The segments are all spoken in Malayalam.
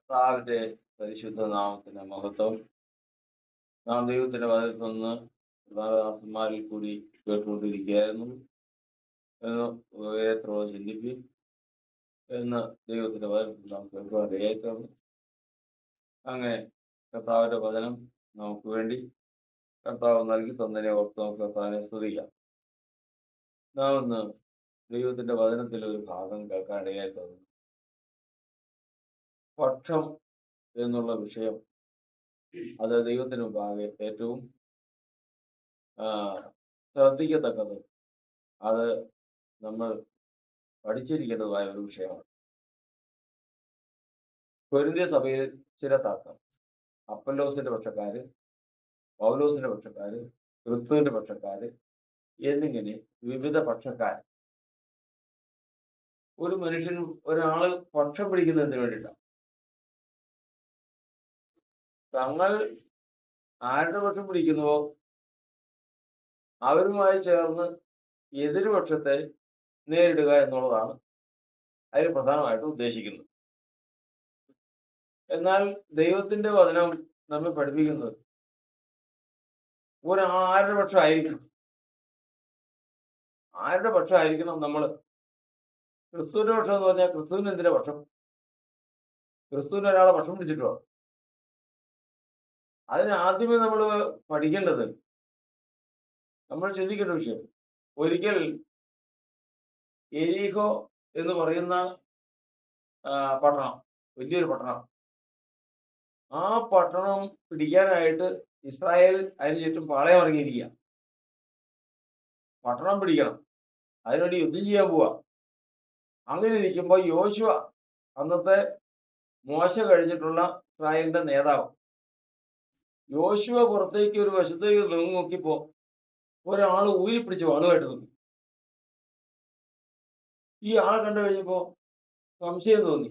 കർത്താവിന്റെ പരിശുദ്ധ നാമത്തിന് മഹത്വം. നാം ദൈവത്തിന്റെ വചനത്തിൽ നിന്ന് പ്രധാനദാസന്മാരിൽ കൂടി കേട്ടുകൊണ്ടിരിക്കുകയായിരുന്നു എന്ന് വേദത്തോട് ചിന്തിപ്പിൻ എന്ന് ദൈവത്തിന്റെ വചനത്തിൽ നാം കേൾക്കുവാൻ ഇടയായിത്തീർന്നു. അങ്ങനെ കർത്താവിന്റെ വചനം നമുക്ക് വേണ്ടി കർത്താവ് നൽകി തന്നതിനെ ഓർത്ത് നമുക്ക് കർത്താവിനെ സ്തുതിക്കാം. നാം ഇന്ന് ദൈവത്തിന്റെ വചനത്തിൽ ഒരു ഭാഗം കേൾക്കാൻ ഇടയായിത്തീർന്നു. പക്ഷം എന്നുള്ള വിഷയം അത് ദൈവത്തിന് മുമ്പാകെ ഏറ്റവും ശ്രദ്ധിക്കത്തക്കത്, അത് നമ്മൾ പഠിച്ചിരിക്കേണ്ടതായ ഒരു വിഷയമാണ്. കൊരിന്ത്യ സഭയിൽ ചില തർക്കം, അപ്പല്ലോസിന്റെ പക്ഷക്കാര്, പൗലോസിന്റെ പക്ഷക്കാര്, ക്രിസ്തുവിന്റെ പക്ഷക്കാര് എന്നിങ്ങനെ വിവിധ പക്ഷക്കാർ. ഒരു മനുഷ്യൻ ഒരാള് പക്ഷം പിടിക്കുന്നതിന് വേണ്ടിയിട്ടാണ്. തങ്ങൾ ആരുടെ പക്ഷം പിടിക്കുന്നുവോ അവരുമായി ചേർന്ന് എതിർപക്ഷത്തെ നേരിടുക എന്നുള്ളതാണ് അതിൽ പ്രധാനമായിട്ടും ഉദ്ദേശിക്കുന്നത്. എന്നാൽ ദൈവത്തിന്റെ വചനം നമ്മെ പഠിപ്പിക്കുന്നത് ആരുടെ പക്ഷമായിരിക്കണം, ആരുടെ പക്ഷമായിരിക്കണം നമ്മൾ. ക്രിസ്തുവിന്റെ പക്ഷം എന്ന് പറഞ്ഞാൽ ക്രിസ്തുവിന് എന്തിന്റെ പക്ഷം? ക്രിസ്തുവിന് ഒരാളെ പക്ഷം പിടിച്ചിട്ടോ? അതിന് ആദ്യമേ നമ്മൾ പഠിക്കേണ്ടത്, നമ്മൾ ചിന്തിക്കേണ്ട വിഷയം, ഒരിക്കൽ എരീഹോ എന്ന് പറയുന്ന പട്ടണം, വലിയൊരു പട്ടണം, ആ പട്ടണം പിടിക്കാനായിട്ട് ഇസ്രായേൽ അതിന് ചുറ്റും പാളയം ഇറങ്ങിയിരിക്കുക. പട്ടണം പിടിക്കണം, അതിനുവേണ്ടി യുദ്ധം ചെയ്യാൻ പോവാ. അങ്ങനെ ഇരിക്കുമ്പോൾ യോശുവ, അന്നത്തെ മോശ കഴിഞ്ഞിട്ടുള്ള ഇസ്രായേലിന്റെ നേതാവ്, യോശുവ പുറത്തേക്ക് ഒരു വശത്തേക്ക് നോക്കിയപ്പോ ഒരാള് ഊരിപ്പിടിച്ച് വാളുമായിട്ട് നിന്നു. ഈ ആളെ കണ്ടു കഴിഞ്ഞപ്പോ സംശയം തോന്നി.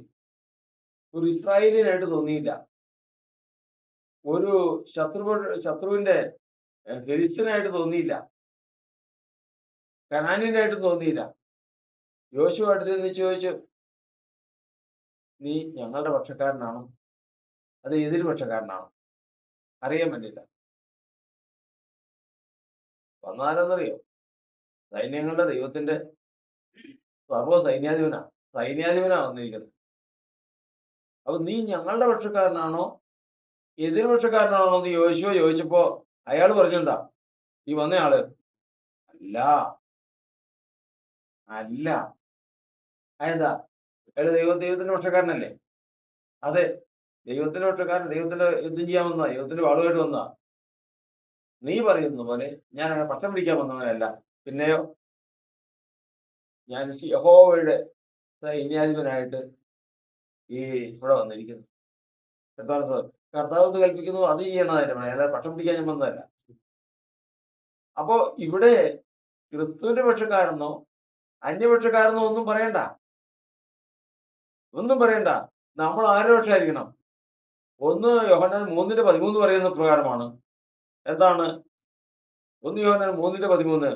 ഒരു ഇസ്രായേലിനായിട്ട് തോന്നിയില്ല, ഒരു ശത്രുവിന്റെ ഫെലിസ്തീനായിട്ട് തോന്നിയില്ല, കനാന്യനായിട്ട് തോന്നിയില്ല. യോശുവ അടുത്ത് നിന്ന് ചോദിച്ചു, നീ ഞങ്ങളുടെ പക്ഷക്കാരനാണോ അത് എതിർ പക്ഷക്കാരനാണോ? അറിയാൻ വേണ്ടിയില്ല. വന്നാലെന്നറിയോ? സൈന്യങ്ങളുടെ ദൈവത്തിന്റെ സർവ്വ സൈന്യാധിപനാ വന്നിരിക്കുന്നത്. അപ്പൊ നീ ഞങ്ങളുടെ പക്ഷക്കാരനാണോ എതിർപക്ഷക്കാരനാണോ എന്ന് ചോദിച്ചപ്പോ അയാൾ പറഞ്ഞെന്താ? ഈ വന്നയാള് അല്ല അല്ല. അതെന്താ? അയാള് ദൈവത്തിന്റെ പക്ഷക്കാരനല്ലേ? അതെ, ദൈവത്തിന്റെ പക്ഷക്കാരൻ, ദൈവത്തിന്റെ യുദ്ധം ചെയ്യാൻ വന്നതാ, ദൈവത്തിന്റെ വാളുമായിട്ട് വന്നതാ. നീ പറയുന്ന പോലെ ഞാൻ അങ്ങനെ പക്ഷം പിടിക്കാൻ വന്നവനല്ല. പിന്നെയോ, ഞാൻ യഹോവയുടെ സൈന്യാധിപനായിട്ട് ഈ ഇവിടെ വന്നിരിക്കുന്നു. കർത്താവ് കൽപ്പിക്കുന്നു, അത് ചെയ്യണതായിട്ട് അല്ലാതെ പക്ഷം പിടിക്കാൻ ഞാൻ വന്നതല്ല. അപ്പോ ഇവിടെ ക്രിസ്തുവിന്റെ പക്ഷക്കാരെന്നോ അന്യപക്ഷക്കാരെന്നോ ഒന്നും പറയണ്ട, ഒന്നും പറയണ്ട. നമ്മൾ ആരുടെ പക്ഷമായിരിക്കണം? 1 യോഹന്നാൻ 3:13 പറയുന്ന പ്രകാരമാണ്. എന്താണ് 1 യോഹന്നാൻ 3:13?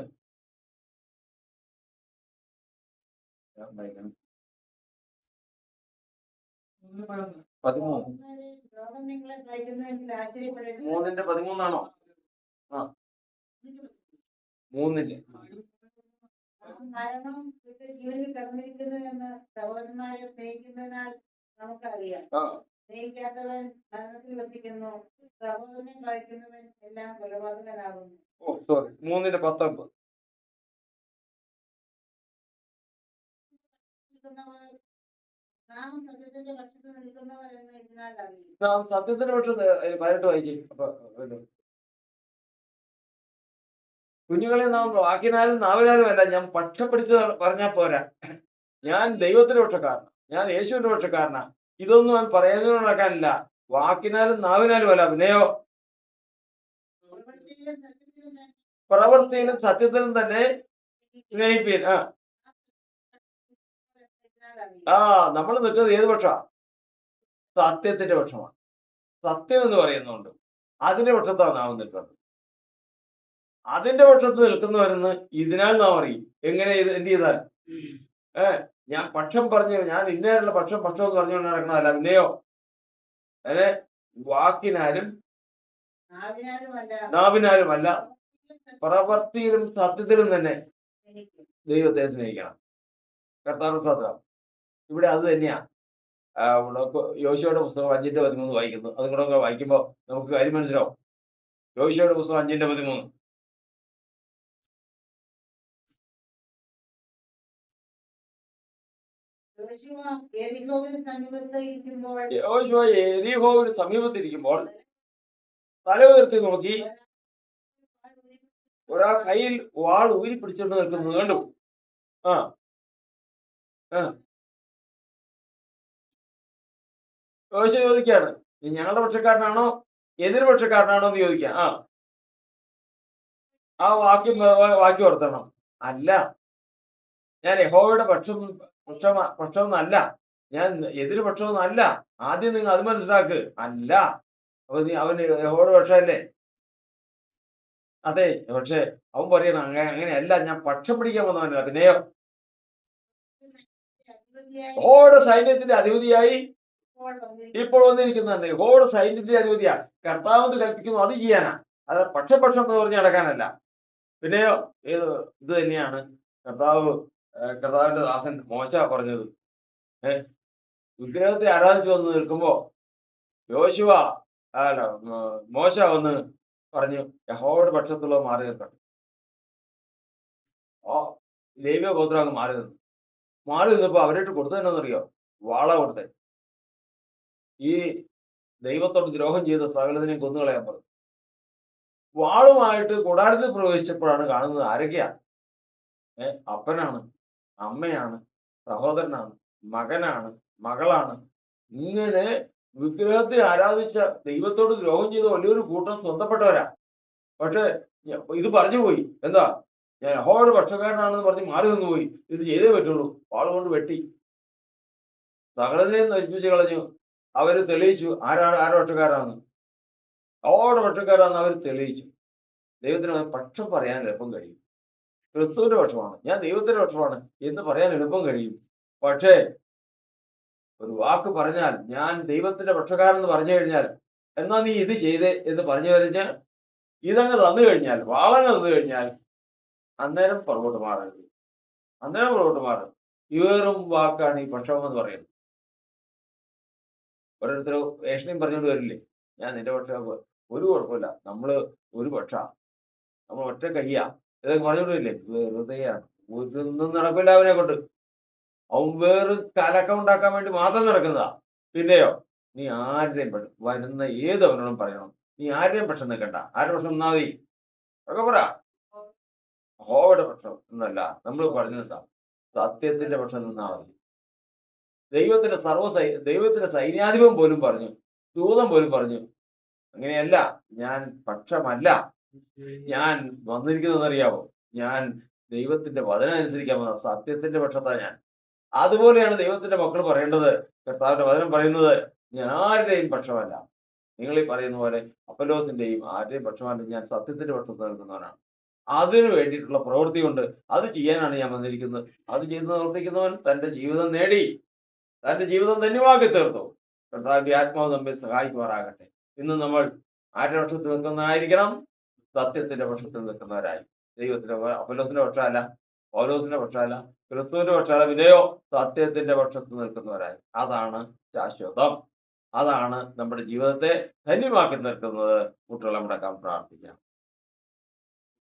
മൂന്നിന്റെ 13ആണോ? ആ, 3-ന്റെ. മരണം ജീവനിൽ കടന്നിരിക്കുന്നു എന്ന് സഹോദരന്മാരെ സ്നേഹിക്കുന്നതിനാൽ നമുക്കറിയാം. സ്നേഹിക്കാത്തവൻ മരണത്തിൽ വസിക്കുന്നു, സഹോദരനെ കഴിക്കുന്നവൻ എല്ലാം കൊലപാതകനാകുന്നു. 3:19. നാം സത്യത്തിന്റെ പക്ഷത്ത് നിൽക്കുന്നവർ എന്ന് ഇതിനാൽ അറിയും. നാം സത്യത്തിന്റെ പക്ഷത്ത് 18 വായിച്ചു. കുഞ്ഞുങ്ങളെ, നാം വാക്കിനാലും നാവിനാലും അല്ല ഞാൻ പക്ഷം പിടിച്ച് പറഞ്ഞാൽ പോരാ. ഞാൻ ദൈവത്തിന്റെ പക്ഷക്കാരനാ, ഞാൻ യേശുവിന്റെ പക്ഷക്കാരനാ. ഇതൊന്നും ഞാൻ പറയുന്നത് നടക്കാനില്ല. വാക്കിനാലും നാവിനാലും അല്ല, പിന്നെയോ പ്രവൃത്തിയിലും സത്യത്തിലും തന്നെ സ്നേഹിപ്പീൻ. നമ്മൾ നിൽക്കുന്നത് ഏത് പക്ഷാ? സത്യത്തിന്റെ പക്ഷമാണ്. സത്യം എന്ന് പറയുന്നുണ്ട്, അതിന്റെ പക്ഷത്താണ് നാം നിൽക്കുന്നത്. അതിന്റെ പക്ഷത്ത് നിൽക്കുന്നവരെന്ന് ഇതിനാൽ നാം അറിയും. എങ്ങനെ? എന്ത് ചെയ്താൽ? ഞാൻ പക്ഷം പറഞ്ഞു, ഞാൻ ഇന്നേലുള്ള പക്ഷം എന്ന് പറഞ്ഞുകൊണ്ട് നടക്കണതല്ല, പിന്നെയോ അതിനെ വാക്കിനാലും നാവിനാലുമല്ല നാവിനാലുമല്ല പ്രവർത്തിയിലും സത്യത്തിലും തന്നെ സ്നേഹിക്കും. ദൈവത്തെ സ്നേഹിക്കണം. കർത്താവിന്റെ സ്തോത്രം. ഇവിടെ അത് തന്നെയാ. യോശുവയുടെ പുസ്തകം 5:13 വായിക്കുന്നു. അതും കൂടെ വായിക്കുമ്പോൾ നമുക്ക് കാര്യം മനസ്സിലാവും. യോശുവയുടെ പുസ്തകം 5:13. യോശുവ യെരിഹോവിന് സമീപത്ത് ഇരിക്കുമ്പോൾ യോശുവ യെരിഹോവിന് സമീപത്തിരിക്കുമ്പോൾ തല ഉയർത്തി നോക്കി ഒരാൾ കയ്യിൽ വാൾ ഊരി പിടിച്ചുകൊണ്ട് നിൽക്കുന്നത് കണ്ടു. ആ ആ യോശുവ ചോദിക്കാണ്, നീ ഞങ്ങളുടെ പക്ഷക്കാരനാണോ എതിർപക്ഷക്കാരനാണോ എന്ന് ചോദിക്കാം. ആ വാക്യം ഓർത്തണം. അല്ല, ഞാൻ യഹോവയുടെ പക്ഷമൊന്നല്ല, ഞാൻ എതിർപക്ഷമൊന്നല്ല. ആദ്യം നിങ്ങൾ അത് മനസ്സിലാക്ക്. അല്ല, അപ്പൊ അവന് യഹോവയുടെ പക്ഷമല്ലേ? അതെ, പക്ഷെ അവൻ പറയണം അങ്ങനെയല്ല, ഞാൻ പക്ഷം പിടിക്കാൻ വന്നവനല്ല. പിന്നെയോ യഹോവയുടെ സൈന്യത്തിന്റെ അധിപതിയായി ഇപ്പോൾ വന്നിരിക്കുന്നുണ്ട്. യഹോവയുടെ സൈന്യത്തിന്റെ അധിപതിയാ. കർത്താവ് കൽപ്പിക്കുന്നു അത് ചെയ്യാനാ, അത് പക്ഷം എന്ന് പറഞ്ഞ് നടക്കാനല്ല. പിന്നെയോ ഇത് തന്നെയാണ് കർത്താവിന്റെ ദാസൻ മോശ പറഞ്ഞത്. വിഗ്രഹത്തെ ആരാധിച്ചു വന്ന് നിൽക്കുമ്പോ മോശ വന്ന് പറഞ്ഞു, യഹോവയുടെ പക്ഷത്തുള്ള മാറി നിൽക്കണം. ലേവ്യ ഗോത്രം അങ്ങ് മാറി നിന്നപ്പോ അവരായിട്ട് കൊടുത്തതെന്നറിയോ? വാള കൊടുത്തേ. ഈ ദൈവത്തോട് ദ്രോഹം ചെയ്ത സകലതിനെയും കൊന്നുകളയാൻ പറഞ്ഞു. വാളുമായിട്ട് കൂടാരത്തിൽ പ്രവേശിച്ചപ്പോഴാണ് കാണുന്നത് ആരൊക്കെയാ? അപ്പനാണ്, അമ്മയാണ്, സഹോദരനാണ്, മകനാണ്, മകളാണ്. ഇങ്ങനെ വിഗ്രഹത്തെ ആരാധിച്ച ദൈവത്തോട് ദ്രോഹം ചെയ്ത വലിയൊരു കൂട്ടം സ്വന്തപ്പെട്ടവരാ. പക്ഷെ ഇത് പറഞ്ഞു പോയി, എന്താ, ഞാൻ യഹോവയുടെ പക്ഷക്കാരനാണെന്ന് പറഞ്ഞ് മാറി നിന്ന് പോയി. ഇത് ചെയ്തേ പറ്റുള്ളൂ. വാളുകൊണ്ട് വെട്ടി സകലതിനെയും നശിപ്പിച്ച് കളഞ്ഞു. അവര് തെളിയിച്ചു ആരുടെ പക്ഷക്കാരാന്ന്. യഹോവയുടെ പക്ഷക്കാരാന്ന് അവർ തെളിയിച്ചു. ദൈവത്തിന് പക്ഷം പറയാൻ എളുപ്പം കഴിയും. ക്രിസ്തുവിന്റെ പക്ഷമാണ്, ഞാൻ ദൈവത്തിന്റെ പക്ഷമാണ് എന്ന് പറയാൻ എളുപ്പം കഴിയും. പക്ഷേ ഒരു വാക്ക് പറഞ്ഞാൽ ഞാൻ ദൈവത്തിന്റെ പക്ഷക്കാരെന്ന് പറഞ്ഞു കഴിഞ്ഞാൽ, എന്നാ നീ ഇത് ചെയ്തേ എന്ന് പറഞ്ഞു കഴിഞ്ഞാൽ, ഇതങ്ങ് തന്നു കഴിഞ്ഞാൽ, വാളങ്ങ് തന്നു കഴിഞ്ഞാൽ, അന്നേരം പുറകോട്ട് മാറരുത്. അന്നേരം പുറകോട്ട് മാറും. ഇവരും വാക്കാണ് ഈ പക്ഷമെന്ന് പറയുന്നത്. ഓരോരുത്തർ ഏഷണിയും പറഞ്ഞുകൊണ്ട് വരില്ലേ, ഞാൻ നിന്റെ പക്ഷ, ഒരു കുഴപ്പമില്ല, നമ്മള് ഒരു പക്ഷ, നമ്മൾ ഒറ്റ കയ്യാ, ഇതൊക്കെ പറഞ്ഞുകൊണ്ട് വരില്ലേ? വെറുതെയാണ്, ഒന്നും നടക്കില്ല അവനെ കൊണ്ട്. അവൻ വേറെ കലക്കം ഉണ്ടാക്കാൻ വേണ്ടി മാത്രം നടക്കുന്നതാ. പിന്നെയോ നീ ആരുടെയും വരുന്ന ഏതവനോടും പറയണം, നീ ആരുടെയും പക്ഷം നിൽക്കണ്ട. ആരുടെ പക്ഷം നിന്നാ മതി? ഒക്കെ പറ, യഹോവയുടെ പക്ഷം എന്നല്ല നമ്മൾ പറഞ്ഞു നിൽക്കാം, സത്യത്തിന്റെ പക്ഷം നിന്നാ മതി. ദൈവത്തിന്റെ സൈന്യാധിപൻ പോലും പറഞ്ഞു, ദൂതൻ പോലും പറഞ്ഞു, അങ്ങനെയല്ല, ഞാൻ പക്ഷമല്ല, ഞാൻ വന്നിരിക്കുന്നതെന്നറിയാമോ? ഞാൻ ദൈവത്തിന്റെ വചനം അനുസരിക്കാൻ വന്ന സത്യത്തിന്റെ പക്ഷത്താ ഞാൻ. അതുപോലെയാണ് ദൈവത്തിന്റെ മക്കൾ പറയേണ്ടത്. കർത്താവിന്റെ വചനം പറയുന്നത്, ഞാൻ ആരുടെയും പക്ഷമല്ല. നിങ്ങൾ ഈ പറയുന്ന പോലെ അപ്പൊല്ലോസിന്റെയും ആരുടെയും പക്ഷമല്ല, ഞാൻ സത്യത്തിന്റെ പക്ഷത്ത് നിൽക്കുന്നവനാണ്. അതിനു വേണ്ടിയിട്ടുള്ള പ്രവൃത്തി കൊണ്ട് അത് ചെയ്യാനാണ് ഞാൻ വന്നിരിക്കുന്നത്. അത് ചെയ്ത് പ്രവർത്തിക്കുന്നവൻ തന്റെ ജീവിതം നേടി, തന്റെ ജീവിതം ധന്യമാക്കി തീർത്തു. കർത്താവിന്റെ ആത്മാവ് നമ്മെ സഹായിക്കുമാറാകട്ടെ. ഇന്ന് നമ്മൾ ആരുടെ പക്ഷത്ത് നിൽക്കുന്നതായിരിക്കണം? സത്യത്തിന്റെ പക്ഷത്തിൽ നിൽക്കുന്നവരായി. ദൈവത്തിന്റെ അപ്പൊല്ലോസിന്റെ പക്ഷമല്ല, പൗലോസിന്റെ പക്ഷമല്ല, ക്രിസ്തുവിന്റെ പക്ഷമല്ല, പിന്നെയോ സത്യത്തിന്റെ പക്ഷത്ത് നിൽക്കുന്നവരായി. അതാണ് ശാശ്വതം. അതാണ് നമ്മുടെ ജീവിതത്തെ ധന്യമാക്കി നിർത്തുന്നത്. കുട്ടികളെ മുടക്കാൻ പ്രാർത്ഥിക്കാം.